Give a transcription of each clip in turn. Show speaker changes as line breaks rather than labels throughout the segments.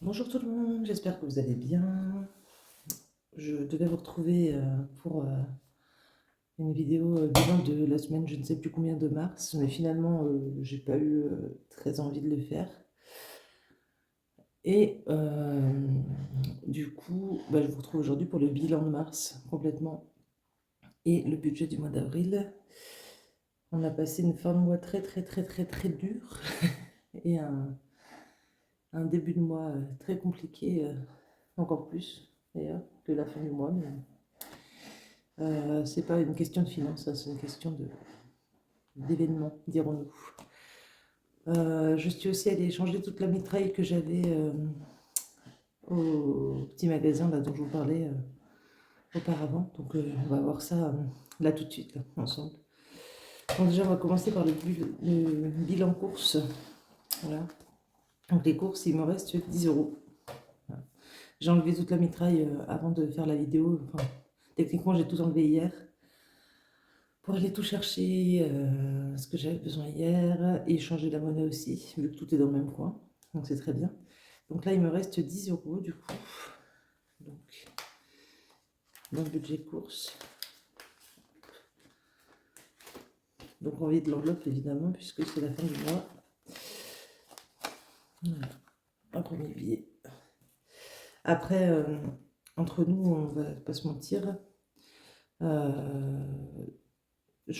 Bonjour tout le monde, j'espère que vous allez bien. Je devais vous retrouver pour une vidéo bilan de la semaine, je ne sais plus combien de mars, mais finalement, j'ai pas eu très envie de le faire. Et du coup, je vous retrouve aujourd'hui pour le bilan de mars complètement et le budget du mois d'avril. On a passé une fin de mois très dure et un début de mois très compliqué, encore plus d'ailleurs que la fin du mois. Mais c'est pas une question de finance, hein, c'est une question d'événement, dirons-nous. Je suis aussi allée changer toute la mitraille que j'avais au petit magasin là, dont je vous parlais auparavant. Donc on va voir ça là tout de suite, là, ensemble. Donc déjà, on va commencer par le bilan course. Voilà. Donc les courses, il me reste 10 euros. Voilà. J'ai enlevé toute la mitraille avant de faire la vidéo. Enfin, techniquement, j'ai tout enlevé hier pour aller tout chercher ce que j'avais besoin hier et changer la monnaie aussi, vu que tout est dans le même coin. Donc c'est très bien. Donc là, il me reste 10 euros du coup. Donc, dans le budget course. Donc on vide l'enveloppe évidemment, puisque c'est la fin du mois. Voilà. Un premier billet. Après, entre nous, on va pas se mentir. Je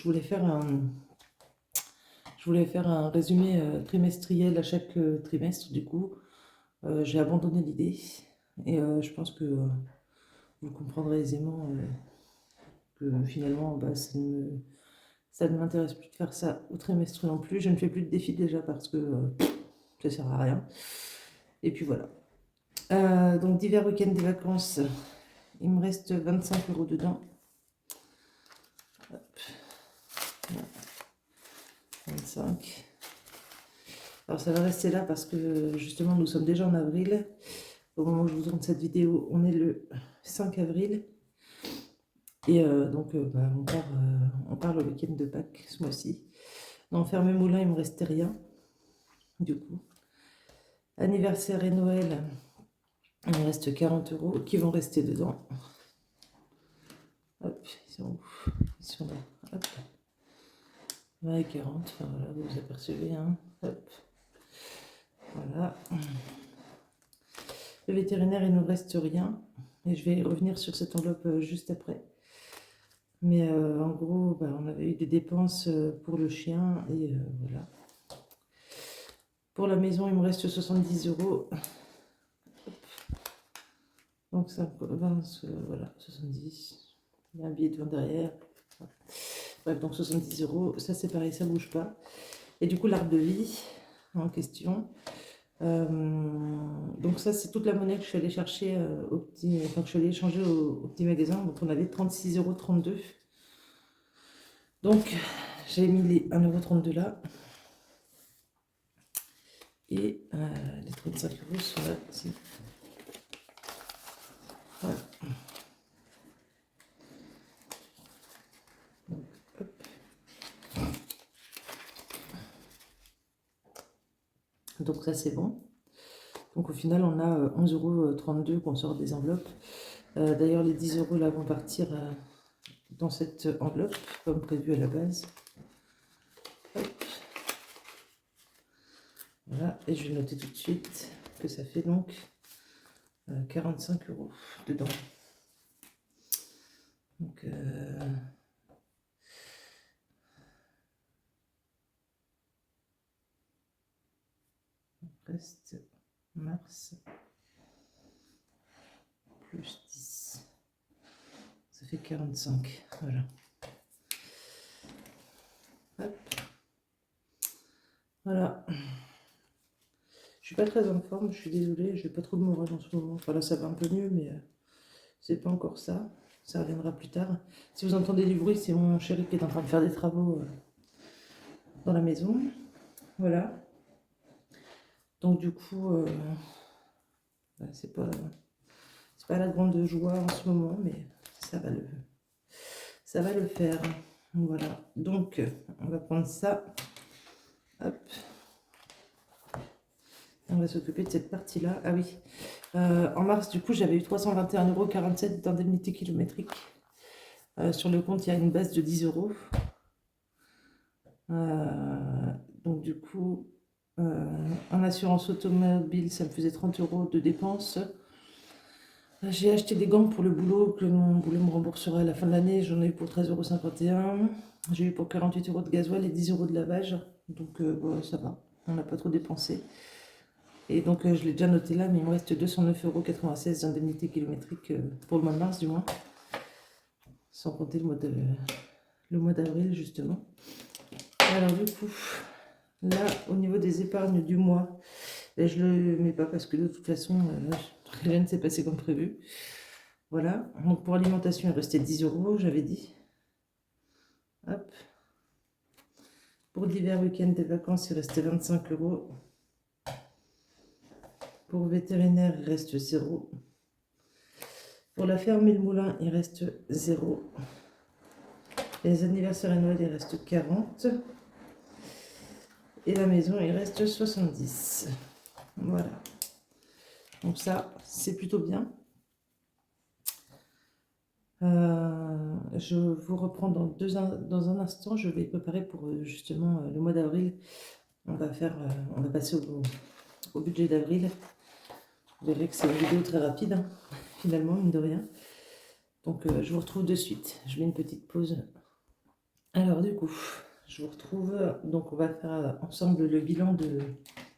voulais faire un résumé trimestriel à chaque trimestre. Du coup, j'ai abandonné l'idée. Et je pense que vous comprendrez aisément que finalement, ça ne m'intéresse plus de faire ça au trimestre non plus. Je ne fais plus de défis déjà parce que ça sert à rien. Et puis voilà. Donc divers week-ends des vacances, il me reste 25 euros dedans. Hop. Voilà. 25. Alors ça va rester là parce que justement nous sommes déjà en avril. Au moment où je vous tourne cette vidéo, on est le 5 avril. Et donc on part le week-end de Pâques ce mois-ci. Dans Fermé Moulin, il me restait rien. Du coup. Anniversaire et Noël, il me reste 40 euros qui vont rester dedans. Hop, ils sont où? Ils sont là. Hop. 20 et 40, enfin voilà, vous apercevez. Hein. Hop. Voilà. Le vétérinaire, il ne nous reste rien. Et je vais revenir sur cette enveloppe juste après. Mais en gros, on avait eu des dépenses pour le chien et voilà. Pour la maison, il me reste 70 euros. Donc ça, 20, voilà, 70. Il y a un billet de 20 derrière. Bref, donc 70 euros. Ça, c'est pareil, ça ne bouge pas. Et du coup, l'arbre de vie en question. Donc ça, c'est toute la monnaie que je suis allée chercher que je suis allée échanger au petit magasin. Donc on avait 36,32 €. Donc j'ai mis les 1,32 € là. Et les 35 euros sont là aussi. Voilà. Donc, hop. Donc ça c'est bon. Donc au final on a 11,32 € qu'on sort des enveloppes. D'ailleurs les 10 euros là vont partir dans cette enveloppe comme prévu à la base. Hop. Voilà, et je vais noter tout de suite que ça fait donc 45 € dedans. Donc reste mars plus 10. Ça fait 45. Voilà. Hop. Voilà. Je suis pas très en forme, je suis désolée, j'ai pas trop de morale en ce moment. Enfin là ça va un peu mieux, mais c'est pas encore ça. Ça reviendra plus tard. Si vous entendez du bruit, c'est mon chéri qui est en train de faire des travaux dans la maison. Voilà. Donc du coup, c'est pas la grande joie en ce moment, mais ça va le faire. Voilà. Donc on va prendre ça. Hop. On va s'occuper de cette partie-là. Ah oui. En mars, du coup, j'avais eu 321,47 € d'indemnité kilométrique. Sur le compte, il y a une base de 10 €. Donc du coup, en assurance automobile, ça me faisait 30 € de dépenses. J'ai acheté des gants pour le boulot que mon boulot me remboursera à la fin de l'année. J'en ai eu pour 13,51 €. J'ai eu pour 48 € de gasoil et 10 € de lavage. Donc bon, ça va, on n'a pas trop dépensé. Et donc je l'ai déjà noté là, mais il me reste 209,96 € d'indemnité kilométrique pour le mois de mars du moins. Sans compter le mois d'avril justement. Alors du coup, là au niveau des épargnes du mois, je ne le mets pas parce que de toute façon, rien ne s'est passé comme prévu. Voilà, donc pour alimentation, il restait 10 €, j'avais dit. Hop. Pour divers week-ends et vacances, il restait 25 €. Pour vétérinaire, il reste 0. Pour la ferme et le moulin, il reste 0. Les anniversaires et Noël, il reste 40. Et la maison, il reste 70. Voilà. Donc ça, c'est plutôt bien. Je vous reprends dans un instant. Je vais préparer pour justement le mois d'avril. On va passer au budget d'avril. Vous verrez que c'est une vidéo très rapide, hein, finalement, mine de rien. Donc je vous retrouve de suite. Je mets une petite pause. Alors du coup, je vous retrouve. Donc on va faire ensemble le bilan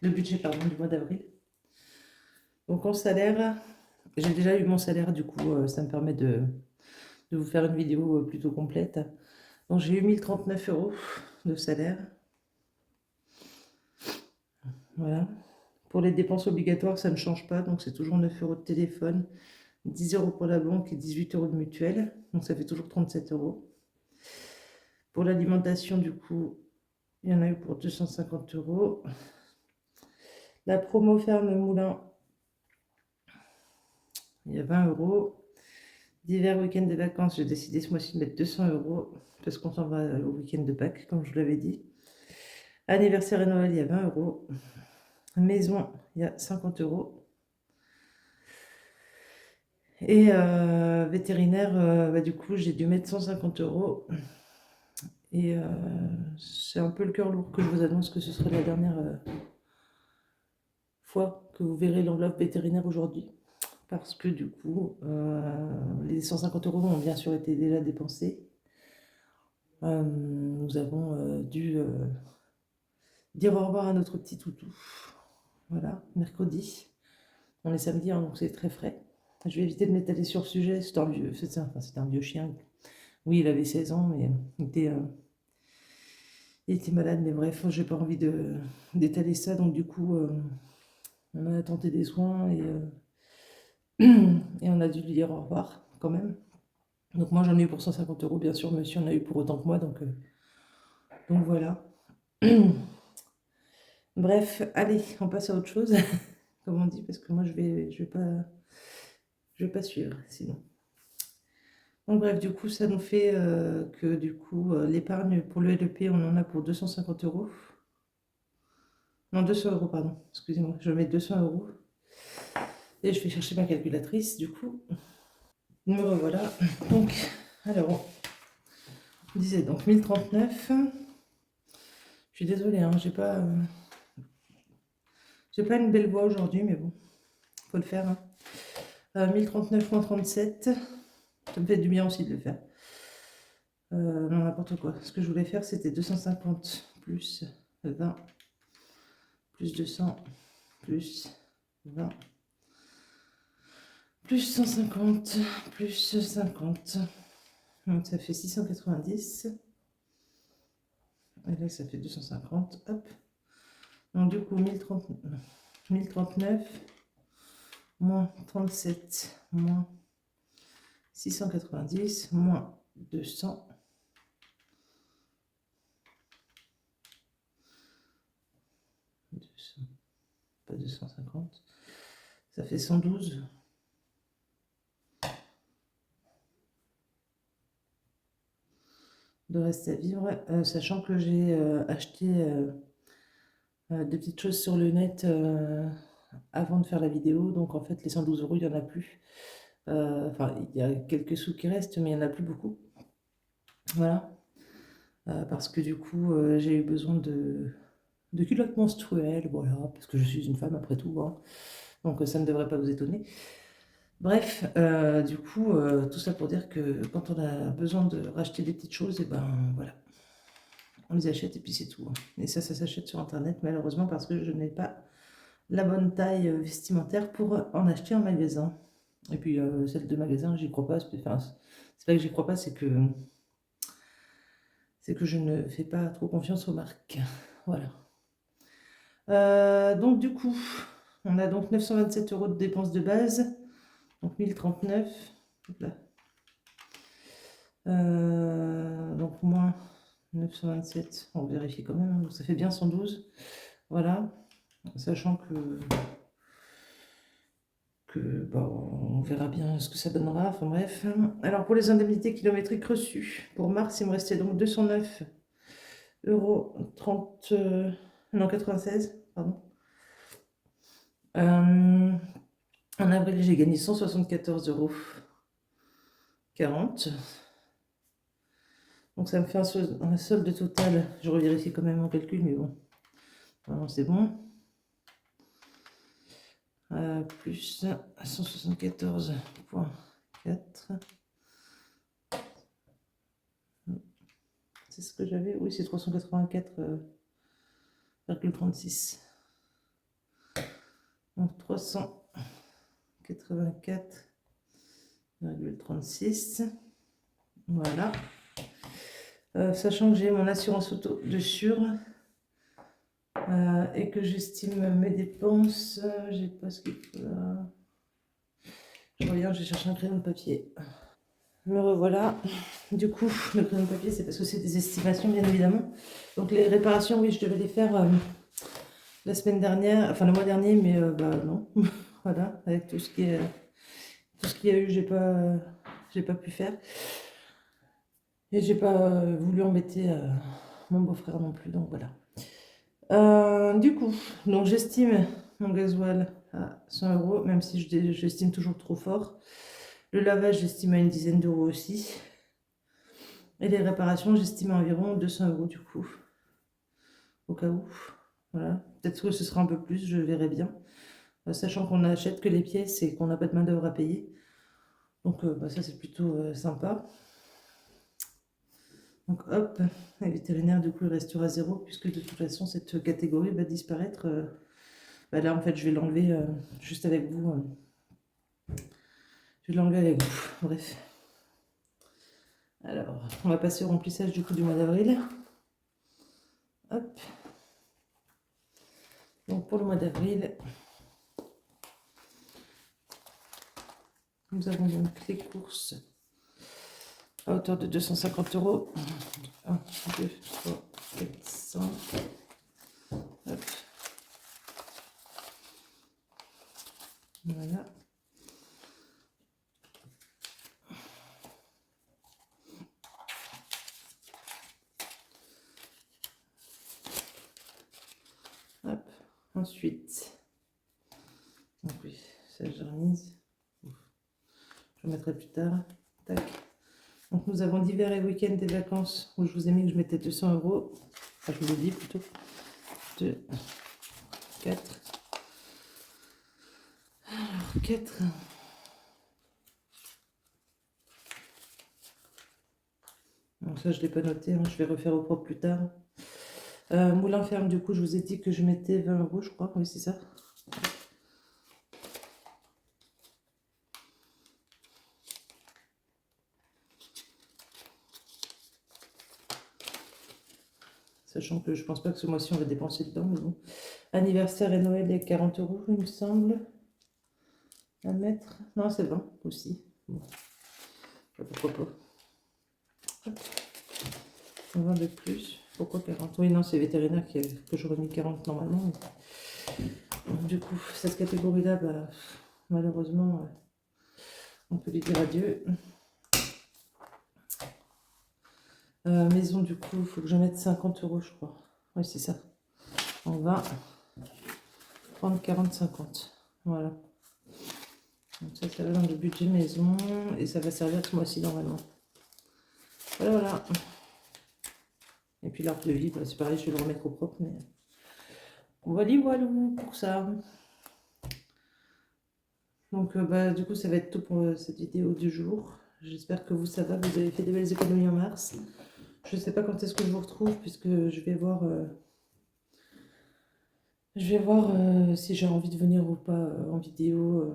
le budget du mois d'avril. Donc en salaire, j'ai déjà eu mon salaire, du coup ça me permet de vous faire une vidéo plutôt complète. Donc j'ai eu 1039 € de salaire. Voilà. Pour les dépenses obligatoires, ça ne change pas, donc c'est toujours 9 € de téléphone, 10 € pour la banque et 18 € de mutuelle, donc ça fait toujours 37 €. Pour l'alimentation, du coup, il y en a eu pour 250 €. La promo ferme moulin, il y a 20 €. Divers week-ends de vacances, j'ai décidé ce mois-ci de mettre 200 € parce qu'on s'en va au week-end de Pâques, comme je vous l'avais dit. Anniversaire et Noël, il y a 20 €. Maison, il y a 50 €. Et vétérinaire, du coup, j'ai dû mettre 150 €. Et c'est un peu le cœur lourd que je vous annonce que ce sera la dernière fois que vous verrez l'enveloppe vétérinaire aujourd'hui. Parce que du coup, les 150 € ont bien sûr été déjà dépensés. Nous avons dû dire au revoir à notre petit toutou. Voilà, mercredi. On est samedi, hein, donc c'est très frais. Je vais éviter de m'étaler sur le sujet. C'est un vieux chien. Oui, il avait 16 ans, mais il était malade. Mais bref, j'ai pas envie d'étaler ça. Donc du coup, on a tenté des soins et on a dû lui dire au revoir quand même. Donc moi, j'en ai eu pour 150 €, bien sûr. Monsieur en a eu pour autant que moi. Donc voilà. Bref, allez, on passe à autre chose, comme on dit, parce que moi, je vais pas suivre, sinon. Donc bref, du coup, ça nous fait que du coup, l'épargne pour le LEP, on en a pour 250 €. Non, 200 €, pardon. Excusez-moi, je vais mettre 200 €. Et je vais chercher ma calculatrice, du coup. Me revoilà. Donc, alors, on disait donc 1039. Je suis désolée, hein, j'ai pas une belle voix aujourd'hui, mais bon, faut le faire. Hein. 1039 moins 37. Ça me fait du bien aussi de le faire. Non, n'importe quoi. Ce que je voulais faire, c'était 250 plus 20 plus 200 plus 20 plus 150 plus 50. Donc ça fait 690. Et là, ça fait 250. Hop. Donc du coup, 1039 moins 37 moins 690 moins 200. Pas 250. Ça fait 112. De reste à vivre, sachant que j'ai acheté Des petites choses sur le net avant de faire la vidéo. Donc en fait, les 112 euros, il n'y en a plus. Enfin, il y a quelques sous qui restent, mais il n'y en a plus beaucoup. Voilà. Parce que du coup, j'ai eu besoin de culottes menstruelles, voilà, parce que je suis une femme après tout, hein. Donc ça ne devrait pas vous étonner. Bref, du coup, tout ça pour dire que quand on a besoin de racheter des petites choses, et ben voilà, on les achète et puis c'est tout, hein. Et ça s'achète sur internet malheureusement parce que je n'ai pas la bonne taille vestimentaire pour en acheter en magasin. Et puis celle de magasin, j'y crois pas. Enfin, c'est pas que j'y crois pas, c'est que je ne fais pas trop confiance aux marques. Voilà. Donc du coup, on a donc 927 euros de dépenses de base, donc 1039. Hop là. Donc moins 927, on vérifie quand même, hein, donc ça fait bien 112. Voilà, sachant que bah, on verra bien ce que ça donnera, enfin bref. Alors pour les indemnités kilométriques reçues, pour mars, il me restait donc 209 euros 30, non 96, pardon. En avril, j'ai gagné 174 euros 40. Donc ça me fait un solde total, je revérifie quand même mon calcul, mais bon, vraiment c'est bon. Plus 174,4. C'est ce que j'avais, oui, c'est 384,36. Donc 384,36. Voilà. Sachant que j'ai mon assurance auto de sûr et que j'estime mes dépenses, j'ai pas ce qu'il faut là. Je reviens, je cherche un crayon de papier. Me revoilà. Du coup, le crayon de papier, c'est parce que c'est des estimations, bien évidemment. Donc les réparations, oui, je devais les faire la semaine dernière, enfin le mois dernier, mais bah non. Voilà, avec tout ce qui est, tout ce qu'il y a eu, j'ai pas pu faire. Et j'ai pas voulu embêter mon beau-frère non plus, donc voilà. Du coup, donc j'estime mon gasoil à 100 euros, même si j'estime toujours trop fort. Le lavage, j'estime à une dizaine d'euros aussi. Et les réparations, j'estime à environ 200 euros du coup, au cas où. Voilà. Peut-être que ce sera un peu plus, je verrai bien. Sachant qu'on n'achète que les pièces et qu'on n'a pas de main-d'œuvre à payer. Donc bah, ça, c'est plutôt sympa. Donc hop, les vétérinaires, du coup, il restera zéro, puisque de toute façon, cette catégorie va disparaître. Bah là, en fait, je vais l'enlever juste avec vous. Je vais l'enlever avec vous. Bref. Alors, on va passer au remplissage du coup du mois d'avril. Hop. Donc pour le mois d'avril, nous avons donc les courses à hauteur de 250 euros. 1, 2, 3, 4, 5. Hop. Voilà. Hop. Ensuite, donc oui, ça je remise. Je remettrai plus tard. Tac. Donc nous avons divers et week-ends des vacances où je vous ai mis que je mettais 200 euros. Enfin, je vous le dis plutôt. 2, 4. Alors, 4. Donc ça, je ne l'ai pas noté, hein, je vais refaire au propre plus tard. Moulin ferme, du coup, je vous ai dit que je mettais 20 euros, je crois. Oui, c'est ça. Sachant que je pense pas que ce mois-ci, on va dépenser dedans, mais bon. Anniversaire et Noël, il y a 40 euros, il me semble. À mettre. Non, c'est 20 aussi. Bon. Pourquoi pas. Hop. 20 de plus. Pourquoi 40? Oui, non, c'est vétérinaire que j'aurais mis 40 normalement. Donc, du coup, cette catégorie-là, bah, malheureusement, on peut lui dire adieu. Maison, du coup, il faut que je mette 50 euros, je crois. Oui, c'est ça. on va prendre 40, 50. Voilà. Donc ça va dans le budget maison et ça va servir ce mois-ci normalement. Voilà, voilà. Et puis l'arbre de vie, bah, c'est pareil, je vais le remettre au propre, mais voilà, voilà pour ça. Donc bah, du coup, ça va être tout pour cette vidéo du jour. J'espère que vous, ça va, vous avez fait des belles économies en mars. Je ne sais pas quand est-ce que je vous retrouve, puisque je vais voir, si j'ai envie de venir ou pas en vidéo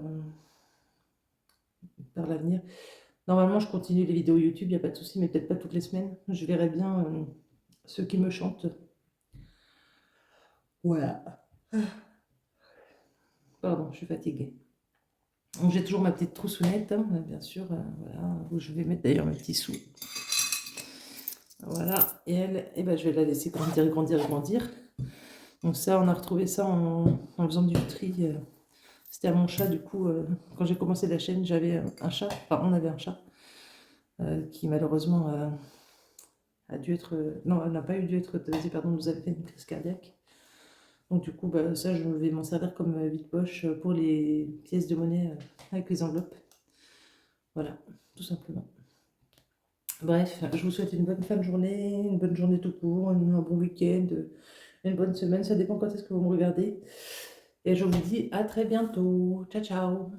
par l'avenir. Normalement, je continue les vidéos YouTube, il n'y a pas de souci, mais peut-être pas toutes les semaines. Je verrai bien ceux qui me chantent. Voilà. Pardon, je suis fatiguée. Donc j'ai toujours ma petite troussonnette, hein, bien sûr, voilà, où je vais mettre d'ailleurs mes petits sous. Voilà, et elle, eh ben, je vais la laisser grandir, grandir, grandir. Donc ça, on a retrouvé ça en faisant du tri. C'était à mon chat, du coup, quand j'ai commencé la chaîne, j'avais un chat, enfin on avait un chat, qui malheureusement a dû être, non, elle n'a pas eu dû être euthanasiée, pardon, nous avait fait une crise cardiaque. Donc du coup, bah, ça, je vais m'en servir comme vide-poche pour les pièces de monnaie avec les enveloppes. Voilà, tout simplement. Bref, je vous souhaite une bonne fin de journée, une bonne journée tout court, un bon week-end, une bonne semaine, ça dépend quand est-ce que vous me regardez. Et je vous dis à très bientôt. Ciao, ciao.